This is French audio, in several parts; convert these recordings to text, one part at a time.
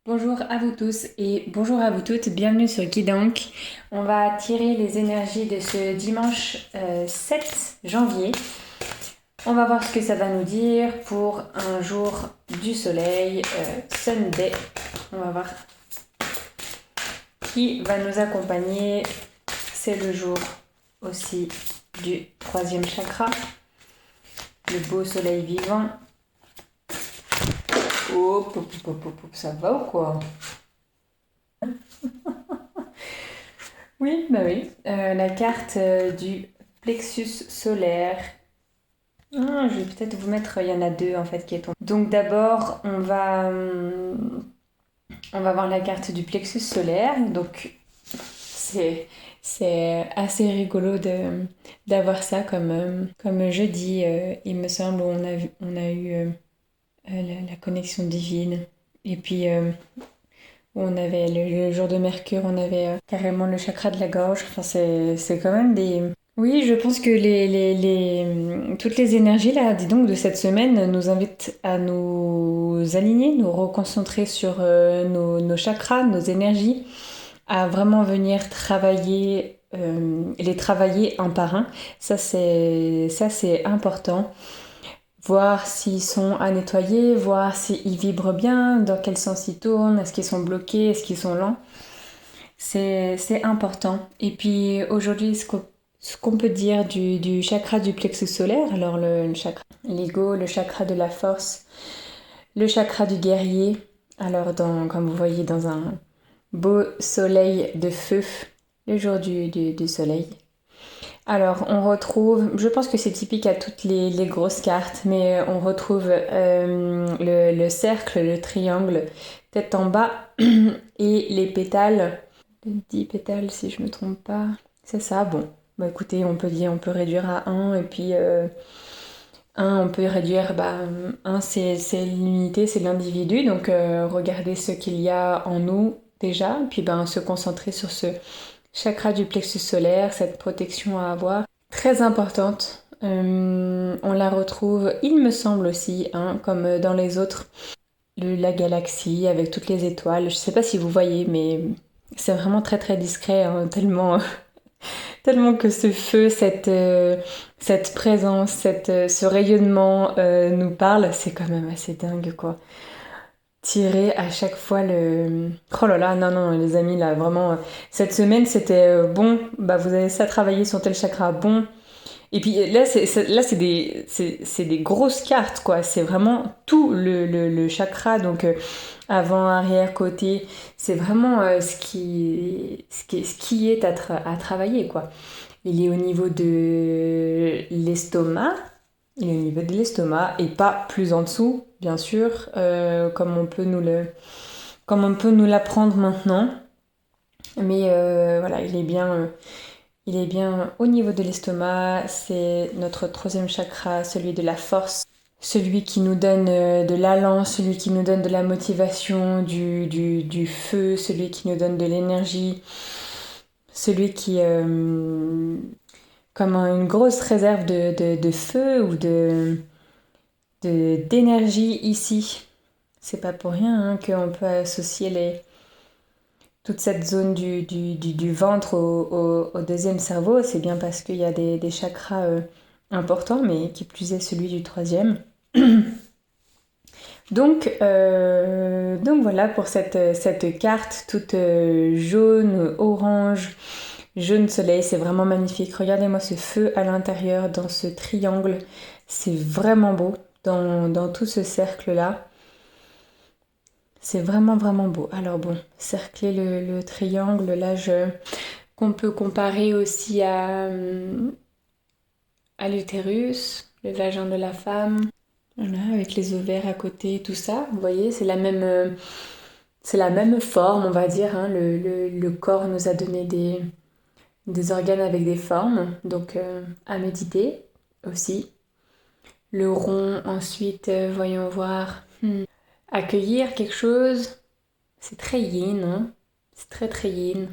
Bonjour à vous tous et bonjour à vous toutes, bienvenue sur Guidank. On va tirer les énergies de ce dimanche 7 janvier. On va voir ce que ça va nous dire pour un jour du soleil, Sunday. On va voir qui va nous accompagner. C'est le jour aussi du troisième chakra, le beau soleil vivant. Hop, hop, hop, hop, hop, ça va ou quoi? Oui, bah oui. La carte du plexus solaire. Ah, je vais peut-être vous mettre, il y en a deux en fait qui est tombée. Donc d'abord, on va voir la carte du plexus solaire. Donc c'est assez rigolo d'avoir ça comme jeudi, il me semble, où on a eu la connexion divine. Et puis où on avait le jour de Mercure, on avait carrément le chakra de la gorge. Enfin, c'est quand même des... Oui, je pense que toutes les énergies là, dis donc, de cette semaine nous invitent à nous aligner, nous reconcentrer sur nos chakras, nos énergies, à vraiment venir travailler, les travailler un par un. Ça, c'est important. Voir s'ils sont à nettoyer, voir s'ils vibrent bien, dans quel sens ils tournent, est-ce qu'ils sont bloqués, est-ce qu'ils sont lents. C'est important. Et puis aujourd'hui, ce qu'on peut dire du chakra du plexus solaire, alors le chakra l'ego, le chakra de la force, le chakra du guerrier, alors comme vous voyez dans un beau soleil de feu, le jour du soleil. Alors, on retrouve, je pense que c'est typique à toutes les grosses cartes, mais on retrouve le cercle, le triangle, tête en bas, et les pétales, 10 pétales si je me trompe pas. C'est ça, bon. Bah écoutez, on peut réduire à un et puis 1, on peut réduire, bah, 1 c'est l'unité, c'est l'individu, donc regardez ce qu'il y a en nous déjà, puis ben, se concentrer sur ce chakra du plexus solaire, cette protection à avoir, très importante. On la retrouve, il me semble aussi, hein, comme dans les autres, la galaxie avec toutes les étoiles. Je sais pas si vous voyez, mais c'est vraiment très très discret, hein, tellement que ce feu, cette présence, ce rayonnement nous parle. C'est quand même assez dingue, quoi. Tirer à chaque fois le... Oh là là, non, non, les amis, là, vraiment, cette semaine, c'était bon, bah vous avez ça travaillé sur tel chakra, bon. Et puis là, c'est des grosses cartes, quoi. C'est vraiment tout le chakra, donc avant, arrière, côté. C'est vraiment ce qui est à travailler, quoi. Il est au niveau de l'estomac, il est au niveau de l'estomac et pas plus en dessous, bien sûr, comme on peut nous l'apprendre maintenant. Mais voilà, il est bien au niveau de l'estomac. C'est notre troisième chakra, celui de la force, celui qui nous donne de l'allant, celui qui nous donne de la motivation, du feu, celui qui nous donne de l'énergie, celui qui, comme une grosse réserve de feu ou d'énergie ici. C'est pas pour rien hein, qu'on peut associer toute cette zone du ventre au deuxième cerveau. C'est bien parce qu'il y a des chakras importants, mais qui plus est celui du troisième. Donc voilà pour cette carte toute jaune, orange, jaune soleil, c'est vraiment magnifique. Regardez-moi ce feu à l'intérieur dans ce triangle, c'est vraiment beau dans tout ce cercle-là. C'est vraiment vraiment beau. Alors bon, cercler le triangle, là qu'on peut comparer aussi à l'utérus, le vagin de la femme. Voilà, avec les ovaires à côté, tout ça. Vous voyez, c'est la même forme, on va dire. Hein. Le corps nous a donné des organes avec des formes, donc à méditer aussi. Le rond, ensuite, voyons voir. Accueillir quelque chose, c'est très yin, hein. C'est très très yin.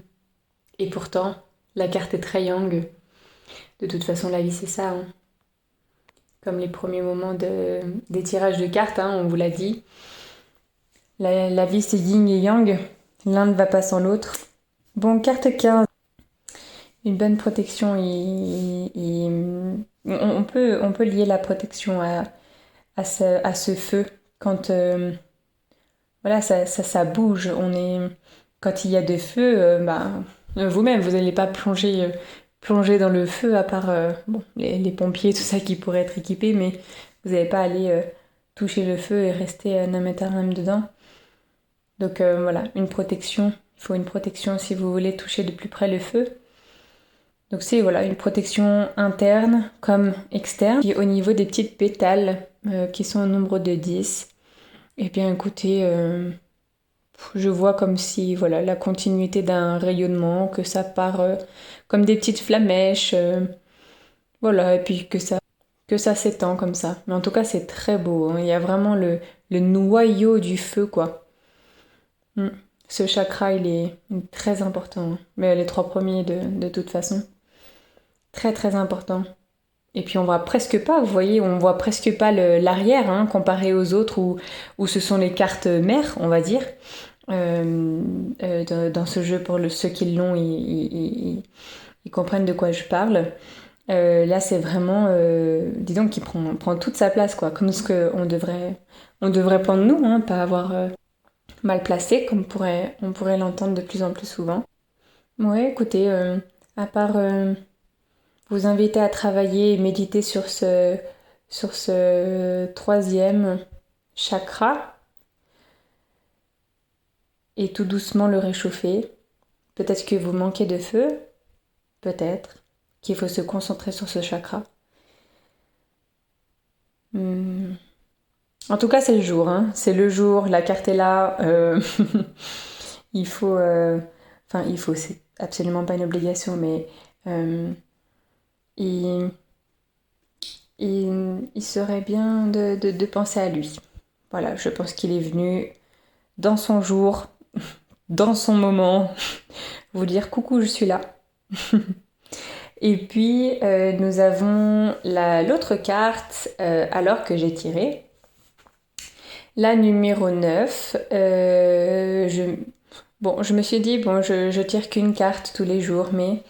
Et pourtant, la carte est très yang. De toute façon, la vie, c'est ça. Hein. Comme les premiers moments des tirages de cartes, hein, on vous l'a dit. La vie, c'est yin et yang. L'un ne va pas sans l'autre. Bon, carte 15. Une bonne protection. On peut lier la protection à ce feu. Quand voilà, ça bouge. Quand il y a de feu, vous-même, vous n'allez pas plonger dans le feu, à part les pompiers, tout ça qui pourraient être équipés, mais vous n'allez pas aller toucher le feu et rester nametarem dedans. Donc voilà, une protection. Il faut une protection si vous voulez toucher de plus près le feu. Donc c'est voilà, une protection interne comme externe. Puis au niveau des petites pétales, qui sont au nombre de 10, eh bien écoutez, je vois comme si voilà, la continuité d'un rayonnement, que ça part comme des petites flamèches, voilà, et puis que ça s'étend comme ça. Mais en tout cas, c'est très beau, hein. Il y a vraiment le noyau du feu, quoi. Ce chakra, il est très important, hein. Mais les 3 premiers, de toute façon. Très, très important. Et puis on voit presque pas, vous voyez, on voit presque pas l'arrière, hein, comparé aux autres où ce sont les cartes mères, on va dire. Dans ce jeu, pour ceux qui l'ont, ils comprennent de quoi je parle. Là, c'est vraiment, disons, qui prend toute sa place, quoi. Comme ce qu'on devrait prendre nous, hein, pas avoir mal placé, comme on pourrait l'entendre de plus en plus souvent. Ouais, écoutez, à part vous inviter à travailler et méditer sur ce 3e chakra et tout doucement le réchauffer. Peut-être que vous manquez de feu, peut-être qu'il faut se concentrer sur ce chakra. En tout cas, c'est le jour, hein. C'est le jour, la carte est là. Il faut... c'est absolument pas une obligation, mais il serait bien de penser à lui. Voilà, je pense qu'il est venu dans son jour, dans son moment, vous dire coucou, je suis là. Et puis, nous avons l'autre carte, alors que j'ai tiré. La numéro 9. Je me suis dit, je tire qu'une carte tous les jours, mais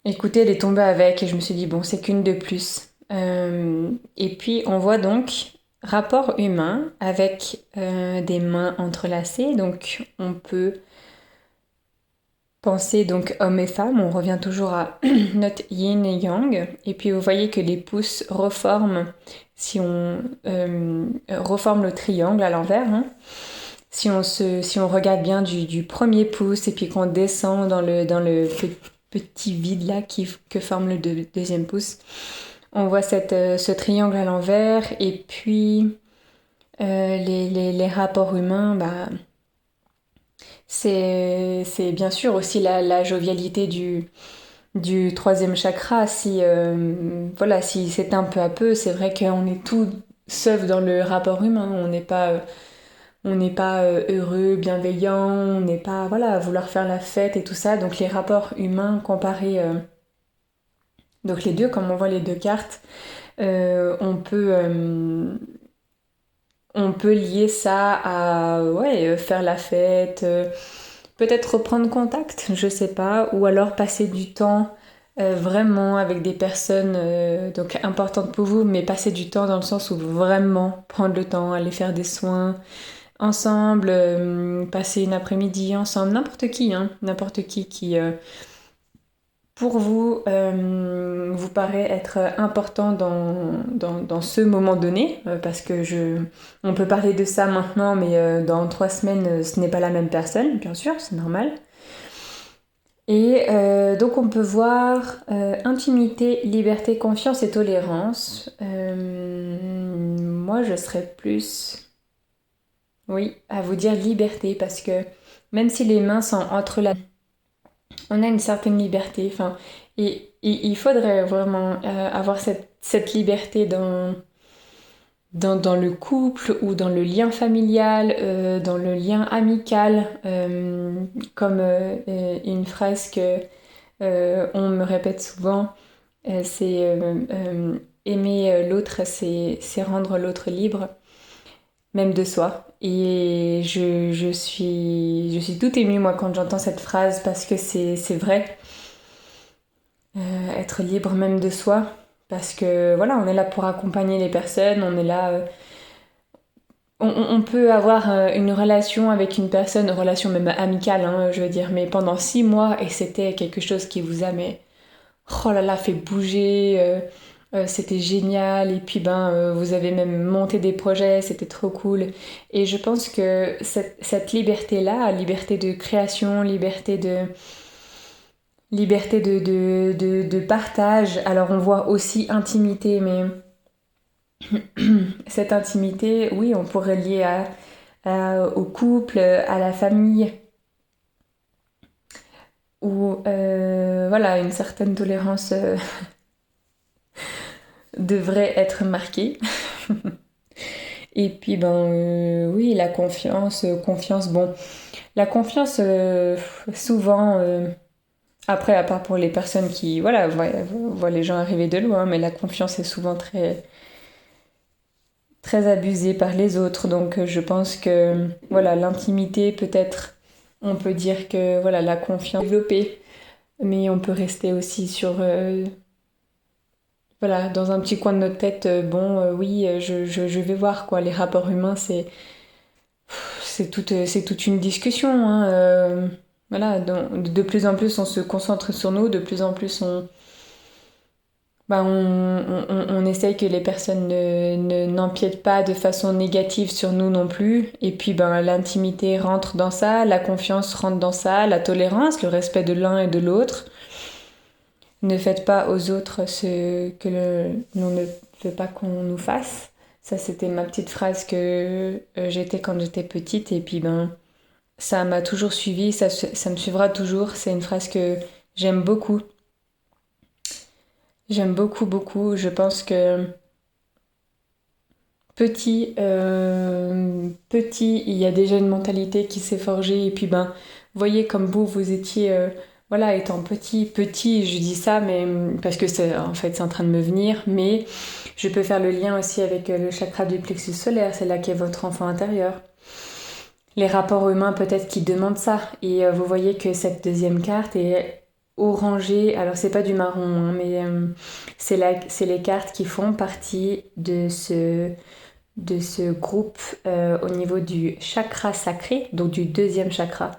écoutez, elle est tombée avec et je me suis dit, c'est qu'une de plus. Et puis, on voit donc rapport humain avec des mains entrelacées. Donc, on peut penser donc homme et femme. On revient toujours à notre yin et yang. Et puis, vous voyez que les pouces reforment si on reforme le triangle à l'envers. Hein. Si on regarde bien du premier pouce et puis qu'on descend dans le petit vide là que forme le deuxième pouce, on voit ce triangle à l'envers. Et puis les rapports humains, c'est bien sûr aussi la jovialité du 3e chakra. Si s'éteint peu à peu, c'est vrai qu'on est tout sauf dans le rapport humain. On n'est pas heureux, bienveillant, on n'est pas à vouloir faire la fête et tout ça. Donc les rapports humains comparés, donc les deux, comme on voit les deux cartes, on peut lier ça à faire la fête, peut-être reprendre contact, je sais pas, ou alors passer du temps vraiment avec des personnes donc importantes pour vous, mais passer du temps dans le sens où vraiment prendre le temps, aller faire des soins ensemble, passer une après-midi ensemble, n'importe qui pour vous vous paraît être important dans ce moment donné, parce que on peut parler de ça maintenant, mais dans 3 semaines, ce n'est pas la même personne, bien sûr, c'est normal. Et donc on peut voir intimité, liberté, confiance et tolérance. Moi, je serais plus... Oui, à vous dire liberté, parce que même si les mains sont entrelacées, on a une certaine liberté. Et il faudrait vraiment avoir cette liberté dans le couple ou dans le lien familial, dans le lien amical, comme une phrase que on me répète souvent, c'est aimer l'autre, c'est rendre l'autre libre, même de soi. Et je suis tout émue, moi, quand j'entends cette phrase, parce que c'est vrai. Être libre même de soi. Parce que voilà, on est là pour accompagner les personnes, on est là. On peut avoir une relation avec une personne, une relation même amicale, hein, je veux dire, mais pendant 6 mois, et c'était quelque chose qui vous a, mais oh là là, fait bouger, c'était génial, et puis vous avez même monté des projets, c'était trop cool. Et je pense que cette liberté-là, liberté de création, liberté de partage, alors on voit aussi intimité, mais cette intimité, oui, on pourrait lier au couple, à la famille, ou voilà, une certaine tolérance devrait être marquée. Et puis oui, la confiance, bon, la confiance souvent, après à part pour les personnes qui voilà voient les gens arriver de loin, mais la confiance est souvent très très abusée par les autres, donc je pense que voilà, l'intimité peut-être, on peut dire que voilà, la confiance est développée, mais on peut rester aussi sur voilà, dans un petit coin de notre tête, oui, je vais voir quoi. Les rapports humains, c'est toute une discussion, hein, voilà, de plus en plus on se concentre sur nous, de plus en plus on essaye que les personnes n'empiètent pas de façon négative sur nous non plus. Et puis l'intimité rentre dans ça, la confiance rentre dans ça, la tolérance, le respect de l'un et de l'autre. Ne faites pas aux autres ce que l'on ne veut pas qu'on nous fasse. Ça, c'était ma petite phrase que j'étais quand j'étais petite. Et puis, ça m'a toujours suivi, ça me suivra toujours. C'est une phrase que j'aime beaucoup. J'aime beaucoup, beaucoup. Je pense que petit, il y a déjà une mentalité qui s'est forgée. Et puis, voyez comme vous étiez, voilà, étant petit, je dis ça, mais parce que en fait, c'est en train de me venir. Mais je peux faire le lien aussi avec le chakra du plexus solaire, c'est là qu'est votre enfant intérieur. Les rapports humains, peut-être, qui demandent ça. Et vous voyez que cette deuxième carte est orangée. Alors, c'est pas du marron, hein, mais c'est les cartes qui font partie de ce groupe au niveau du chakra sacré, donc du deuxième chakra.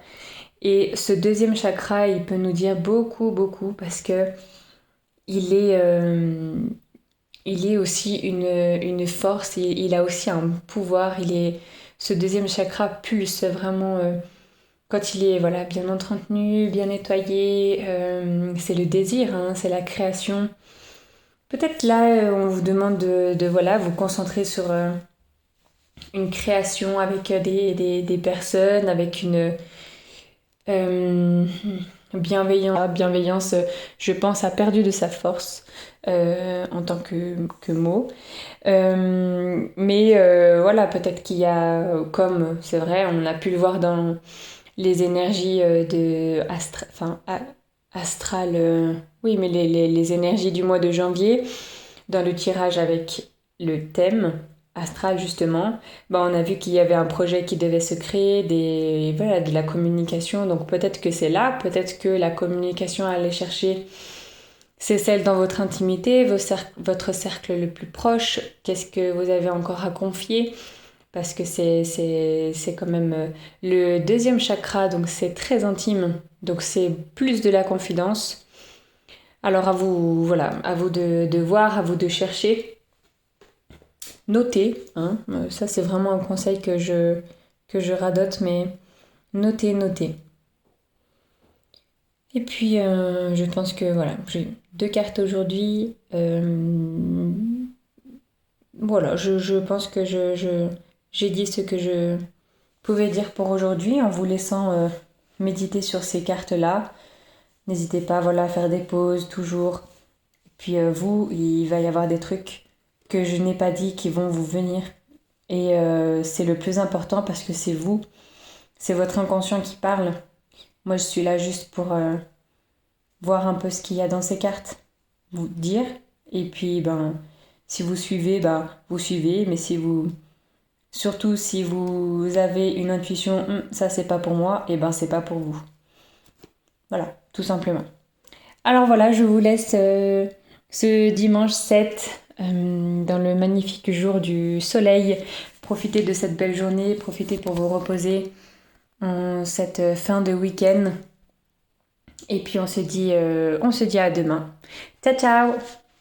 Et ce deuxième chakra, il peut nous dire beaucoup, beaucoup, parce que il est aussi une force, il a aussi un pouvoir. Ce deuxième chakra pulse vraiment quand il est voilà, bien entretenu, bien nettoyé. C'est le désir, hein, c'est la création. Peut-être là, on vous demande de voilà, vous concentrer sur une création avec des personnes, avec une bienveillance, je pense, a perdu de sa force en tant que mot. Mais voilà, peut-être qu'il y a, comme c'est vrai, on a pu le voir dans les énergies astrales, oui, mais les énergies du mois de janvier, dans le tirage avec le thème astral justement, on a vu qu'il y avait un projet qui devait se créer, voilà, de la communication, donc peut-être que c'est là, peut-être que la communication à aller chercher, c'est celle dans votre intimité, votre cercle le plus proche, qu'est-ce que vous avez encore à confier, parce que c'est quand même le deuxième chakra, donc c'est très intime, donc c'est plus de la confidence. Alors à vous, voilà, à vous de voir, à vous de chercher. Notez, hein, ça c'est vraiment un conseil que je radote, mais notez. Et puis je pense que voilà, j'ai 2 cartes aujourd'hui. Voilà, je pense que j'ai dit ce que je pouvais dire pour aujourd'hui en vous laissant méditer sur ces cartes-là. N'hésitez pas voilà, à faire des pauses toujours. Et puis il va y avoir des trucs que je n'ai pas dit qui vont vous venir. Et c'est le plus important parce que c'est vous, c'est votre inconscient qui parle. Moi, je suis là juste pour voir un peu ce qu'il y a dans ces cartes, vous dire. Et puis, si vous suivez, vous suivez. Mais si vous Surtout si vous avez une intuition, ça c'est pas pour moi, et ben c'est pas pour vous. Voilà, tout simplement. Alors voilà, je vous laisse ce dimanche 7 dans le magnifique jour du soleil. Profitez de cette belle journée, profitez pour vous reposer en cette fin de week-end. Et puis on se dit à demain. Ciao ciao!